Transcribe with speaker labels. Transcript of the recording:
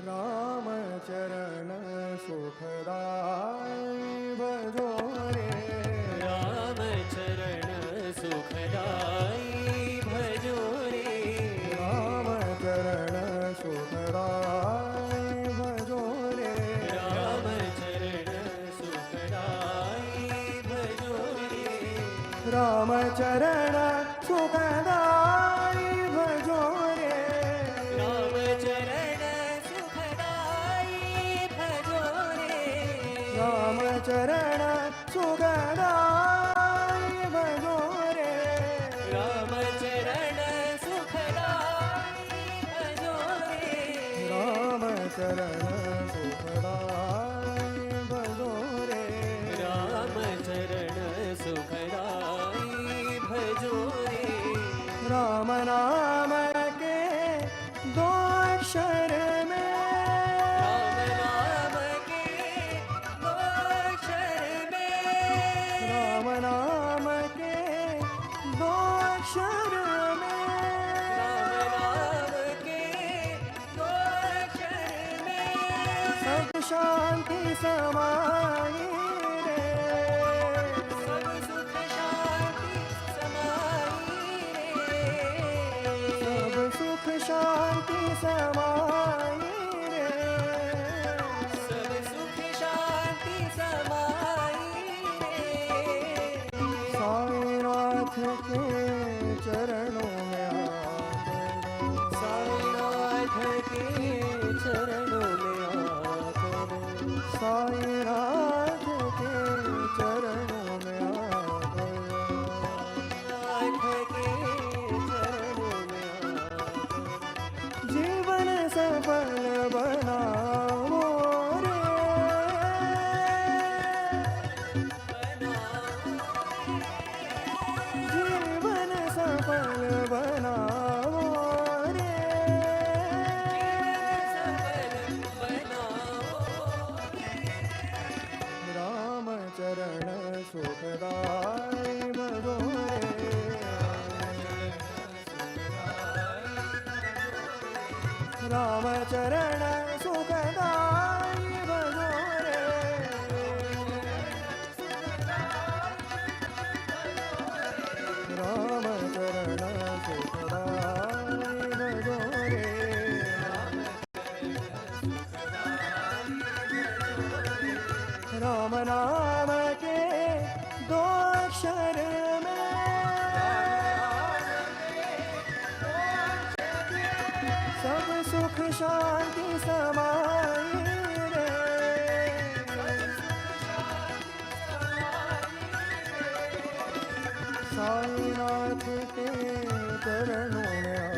Speaker 1: राम चरण सुखदाय भजो रे।
Speaker 2: राम चरण सुखदाई भजो रे।
Speaker 1: राम चरण सुखदाय भजो रे।
Speaker 2: राम चरण सुखदाई भजो रे।
Speaker 1: राम चरण सुखदाय भजो रे।
Speaker 2: राम चरण सुखदाई भजो रे।
Speaker 1: राम चरण सुखदाय भजो रे।
Speaker 2: राम चरण सुखदाई भजो रे।
Speaker 1: राम चरण सुखदाय भजो रे।
Speaker 2: राम चरण सुखदाई भजो रे।
Speaker 1: राम नाम के दो अक्षर में।
Speaker 2: राम नाम के दो अक्षर में।
Speaker 1: राम नाम के दो अक्षर में।
Speaker 2: राम नाम के दो अक्षर में।
Speaker 1: सब शांति समाई रे।
Speaker 2: सब सुख शांति समाई रे।
Speaker 1: सब सुख शांति समाई रे।
Speaker 2: सब सुख शांति समाई रे।
Speaker 1: साईनाथ के चरणों में आकर।
Speaker 2: साईनाथ के चरणों में आकर।
Speaker 1: साईनाथ के चरणों में आकर।
Speaker 2: नाथ के चरणों में आकर।
Speaker 1: जीवन सफल बनाओ रे। जीवन सफल बनाओ रे। राम चरण सुखदाय भजो रे। राम चरण सुखदाय भजो रे। राम चरण सुखदाय भजो रे। राम नाम के दो अक्षर में। सब सुख शांति समाई रे। साईनाथ के चरणों में